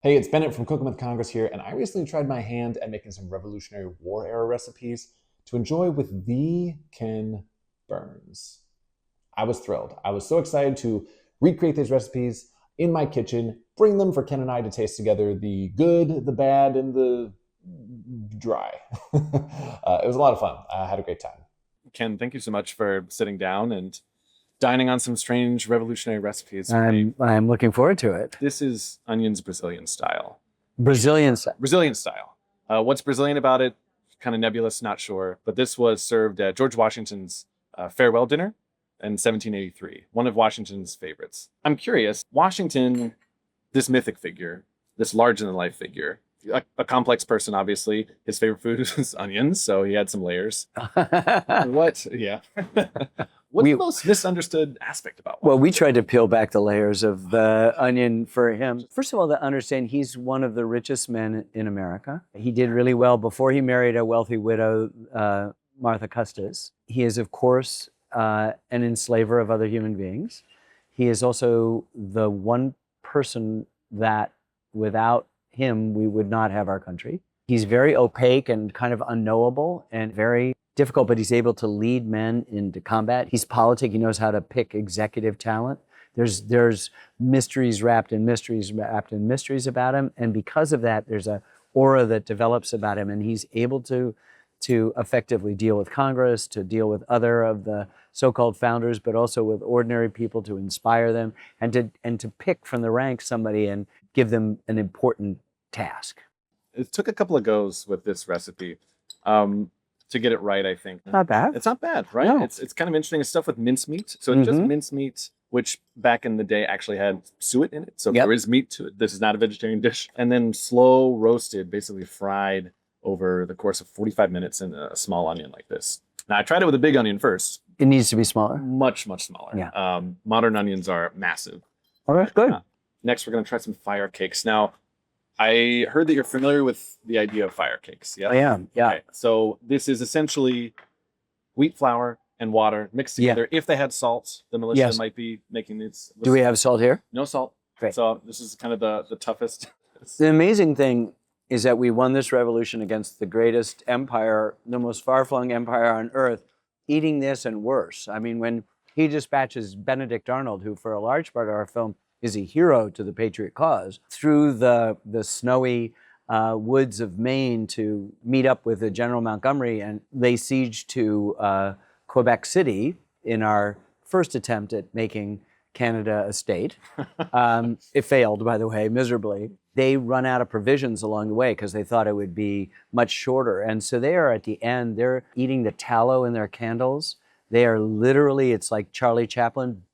Hey, it's Bennett from Cooking with Congress here, and I recently tried my hand at making some Revolutionary War era recipes to enjoy with the Ken Burns. I was thrilled. I was so excited to recreate these recipes in my kitchen, bring them for Ken and I to taste together the good, the bad, and the dry. It was a lot of fun. I had a great time. Ken, thank you so much for sitting down and dining on some strange revolutionary recipes with me. I'm looking forward to it. This is onions Brazilian style. Brazilian style. Brazilian style. What's Brazilian about it? Kind of nebulous, not sure. But this was served at George Washington's farewell dinner in 1783, one of Washington's favorites. I'm curious, Washington, this mythic figure, this larger than life figure, a complex person, obviously. His favorite food was onions, so he had some layers. What? Yeah. What's the most misunderstood aspect about Well, Washington? we tried to peel back the layers of the onion for him. First of all, to understand, he's one of the richest men in America. He did really well before he married a wealthy widow, Martha Custis. He is, of course, an enslaver of other human beings. He is also the one person that without him, we would not have our country. He's very opaque and kind of unknowable and very difficult, but he's able to lead men into combat. He's politic. He knows how to pick executive talent. There's mysteries wrapped in mysteries wrapped in mysteries about him, and because of that, there's a aura that develops about him, and he's able to effectively deal with Congress, to deal with other of the so-called founders, but also with ordinary people to inspire them and to pick from the ranks somebody and give them an important task. It took a couple of goes with this recipe to get it right, I think. Not bad. It's not bad, right? No. It's kind of interesting. It's stuff with mincemeat. So it's just mincemeat, which back in the day actually had suet in it. So Yep. there is meat to it. This is not a vegetarian dish. And then slow roasted, basically fried over the course of 45 minutes in a small onion like this. Now, I tried it with a big onion first, It needs to be smaller. much, much smaller. Yeah. Modern onions are massive. Oh, that's good. Next, we're going to try some fire cakes. Now, I heard that you're familiar with the idea of fire cakes. Yeah. I am. Yeah. Okay. So this is essentially wheat flour and water mixed Yeah. together. If they had salt, the militia Yes. might be making this. Do we have salt here? No salt? Great. So this is kind of the toughest. The amazing thing is that we won this revolution against the greatest empire, the most far-flung empire on earth, eating this and worse. I mean, when he dispatches Benedict Arnold, who for a large part of our film is a hero to the patriot cause, through the snowy woods of Maine to meet up with General Montgomery and lay siege to Quebec City in our first attempt at making Canada a state. It failed, by the way, miserably. They run out of provisions along the way because they thought it would be much shorter. And so they are at the end, they're eating the tallow in their candles. They are literally, it's like Charlie Chaplin,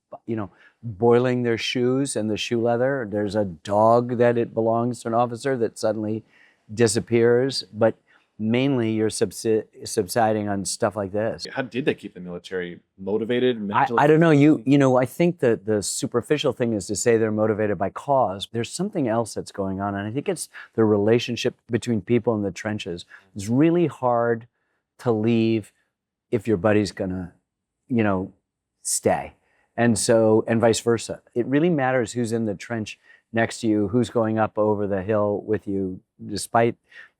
boiling their shoes and the shoe leather. There's a dog that it belongs to an officer that suddenly disappears. But mainly you're subsiding on stuff like this. How did they keep the military motivated? Mentally? I don't know. I think that the superficial thing is to say they're motivated by cause. There's something else that's going on, and I think it's the relationship between people in the trenches. It's really hard to leave if your buddy's gonna, stay, and vice versa. It really matters who's in the trench next to you, who's going up over the hill with you, despite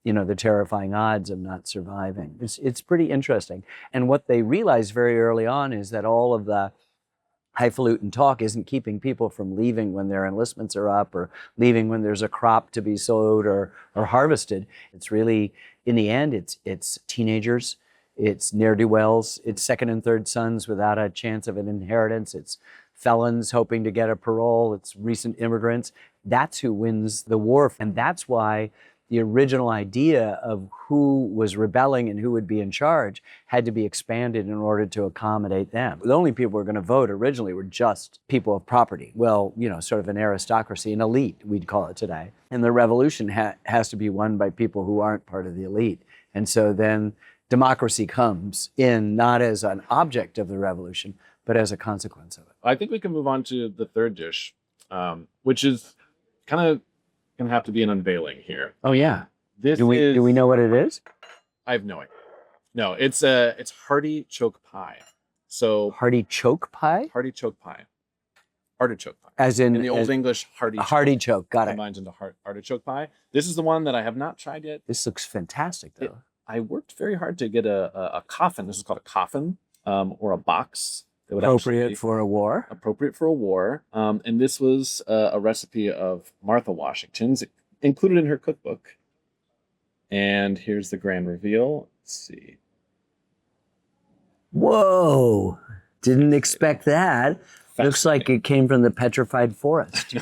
the terrifying odds of not surviving. It's pretty interesting. And what they realized very early on is that all of the highfalutin talk isn't keeping people from leaving when their enlistments are up or leaving when there's a crop to be sowed or harvested. It's really, in the end, it's teenagers, it's ne'er-do-wells, it's second and third sons without a chance of an inheritance, it's felons hoping to get a parole, it's recent immigrants. That's who wins the war. And that's why the original idea of who was rebelling and who would be in charge had to be expanded in order to accommodate them. The only people who were going to vote originally were just people of property. Well, sort of an aristocracy, an elite, we'd call it today. And the revolution has to be won by people who aren't part of the elite. And so then democracy comes in not as an object of the revolution, but as a consequence of it. I think we can move on to the third dish, which is kind of going to have to be an unveiling here. Oh, yeah. This Do we know what it is? I have no idea. No, it's hearty choke pie. So Hearty choke pie? hearty choke pie. artichoke pie. As in the Old English a hearty choke. Got it. combines into artichoke pie. This is the one that I have not tried yet. This looks fantastic, though. I worked very hard to get a coffin. This is called a coffin, or a box. That would Appropriate for a war. Appropriate for a war. And this was a recipe of Martha Washington's, included in her cookbook. And here's the grand reveal. Let's see. Whoa! Didn't expect that. Looks like it came from the petrified forest.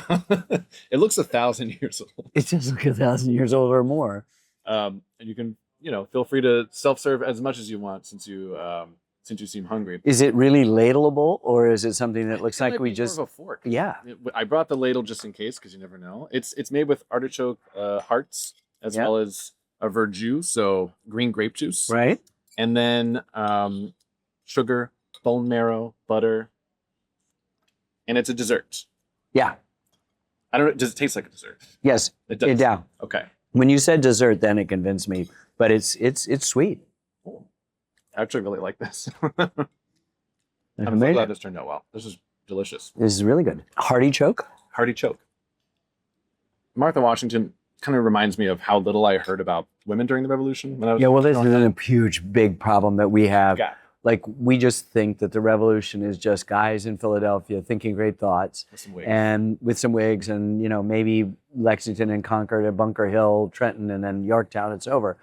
It looks 1,000 years old. It does look 1,000 years old or more. And you can, feel free to self-serve as much as you want since you seem hungry. Is it really ladleable, or is it something that looks like we just? More of a fork. Yeah. I brought the ladle just in case, because you never know. It's made with artichoke hearts as well as a verjus, so green grape juice. Right. And then sugar, bone marrow, butter, and it's a dessert. Yeah. I don't know. Does it taste like a dessert? Yes. It does. Yeah. Okay. When you said dessert, then it convinced me. But it's sweet. I actually really like this. That's I'm so amazing. glad this turned out well. This is delicious. This is really good. Hearty choke. Hearty choke. Martha Washington kind of reminds me of how little I heard about women during the Revolution. When I was Yeah. Well, this is a huge, big problem that we have. Yeah. Like, we just think that the revolution is just guys in Philadelphia thinking great thoughts, With some wigs. and with some wigs, and maybe Lexington and Concord and Bunker Hill, Trenton, and then Yorktown. It's over.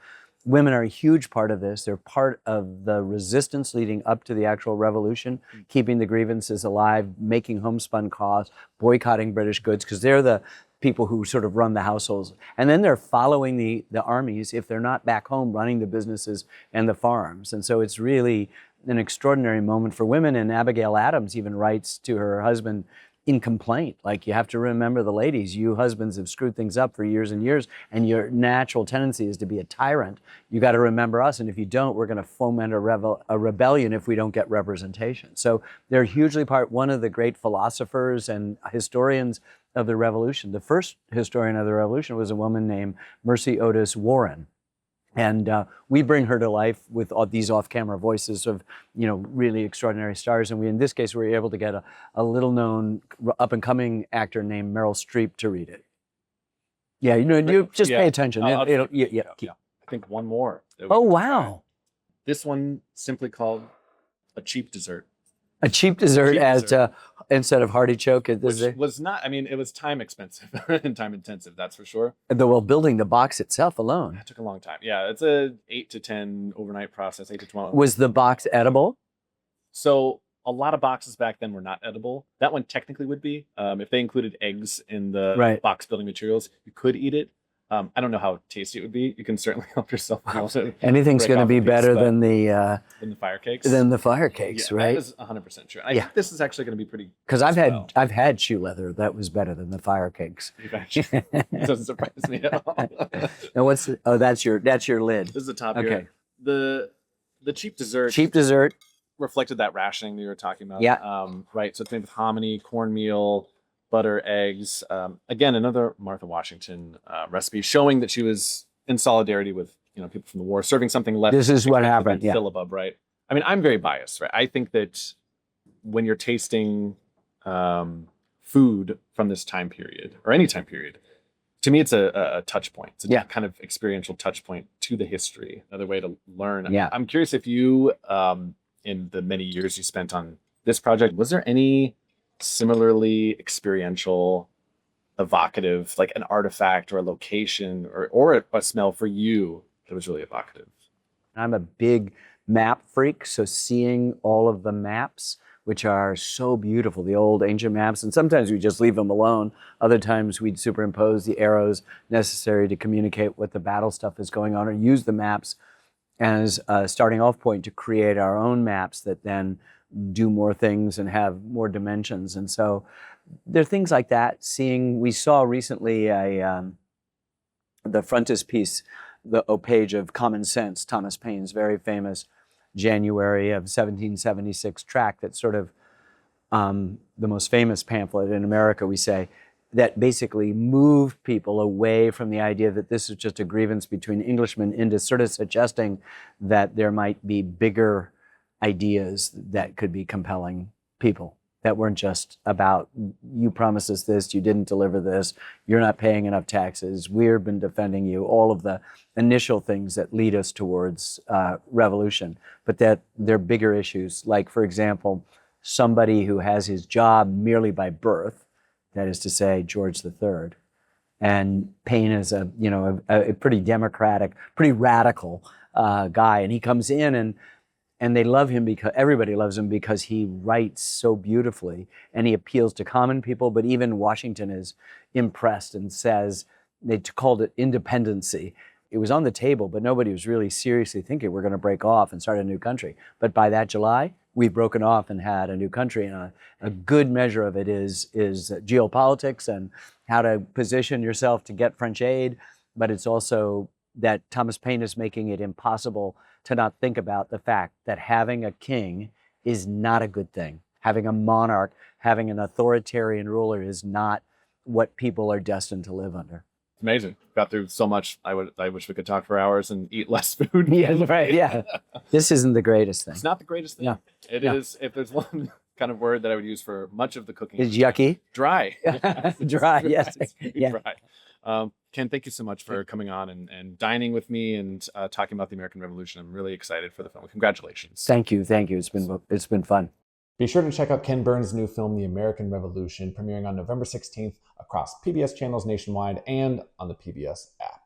Women are a huge part of this. They're part of the resistance leading up to the actual revolution, keeping the grievances alive, making homespun cloths, boycotting British goods, because they're the people who sort of run the households. And then they're following the armies if they're not back home running the businesses and the farms. And so it's really an extraordinary moment for women. And Abigail Adams even writes to her husband in complaint, like, you have to remember the ladies, you husbands have screwed things up for years and years, and your natural tendency is to be a tyrant. You got to remember us, and if you don't, we're going to foment a rebellion if we don't get representation. So they're hugely one of the great philosophers and historians of the Revolution. The first historian of the Revolution was a woman named Mercy Otis Warren. And we bring her to life with all these off-camera voices of, really extraordinary stars. And in this case, we were able to get a little-known, up-and-coming actor named Meryl Streep to read it. Yeah, you just pay attention. I Keep. think one more. Oh, wow. This one simply called a cheap dessert. A cheap dessert instead of hearty choke. Which was not, it was time expensive and time intensive, that's for sure. Building the box itself alone. It took a long time. Yeah, it's a 8 to 10 overnight process, 8 to 12. Was the box edible? So a lot of boxes back then were not edible. That one technically would be. If they included eggs in the box building materials, you could eat it. I don't know how tasty it would be. You can certainly help yourself. Anything's going to be better than the fire cakes. Than the fire cakes, right? That is 100% true. I think this is actually going to be pretty. Because I've had shoe leather that was better than the fire cakes. It doesn't surprise me at all. Now that's your lid. This is the top here. The cheap dessert. Cheap dessert reflected that rationing that you were talking about. Yeah. Right. So it's made with hominy, cornmeal, butter, eggs. Again, another Martha Washington recipe showing that she was in solidarity with people from the war, serving something less. This is what happened. Yeah. Syllabub, right? I'm very biased, right? I think that when you're tasting food from this time period or any time period, to me, it's a touch point. It's a kind of experiential touch point to the history. Another way to learn. Yeah. I'm curious if you, in the many years you spent on this project, was there any similarly experiential, evocative, like an artifact or a location or a smell for you that was really evocative? I'm a big map freak, so seeing all of the maps, which are so beautiful, the old ancient maps, and sometimes we just leave them alone. Other times we'd superimpose the arrows necessary to communicate what the battle stuff is going on, or use the maps as a starting off point to create our own maps that then do more things and have more dimensions. And so there are things like that. We saw recently the frontispiece, the page of Common Sense, Thomas Paine's very famous January of 1776 tract that's sort of the most famous pamphlet in America, we say, that basically moved people away from the idea that this is just a grievance between Englishmen into sort of suggesting that there might be bigger ideas that could be compelling people. that weren't just about, you promised us this, you didn't deliver this, you're not paying enough taxes, we've been defending you, all of the initial things that lead us towards revolution, but that they're bigger issues. Like, for example, somebody who has his job merely by birth, that is to say, George III, and Paine is a pretty democratic, pretty radical guy, and he comes in and they love him because everybody loves him because he writes so beautifully and he appeals to common people. But even Washington is impressed and says, they called it independency. It was on the table, but nobody was really seriously thinking we're going to break off and start a new country. But by that July, we've broken off and had a new country. And a good measure of it is geopolitics and how to position yourself to get French aid. But it's also that Thomas Paine is making it impossible to not think about the fact that having a king is not a good thing. Having a monarch, having an authoritarian ruler is not what people are destined to live under. Amazing. Got through so much. I wish we could talk for hours and eat less food. Yeah, right. Yeah. This isn't the greatest thing. It's not the greatest thing. No. It No. is, if there's one kind of word that I would use for much of the cooking. It's yucky. Dry. Dry, yes. It's really Yeah. dry. Ken, thank you so much for coming on and dining with me and talking about the American Revolution. I'm really excited for the film. Congratulations. Thank you. It's been fun. Be sure to check out Ken Burns' new film, The American Revolution, premiering on November 16th across PBS channels nationwide and on the PBS app.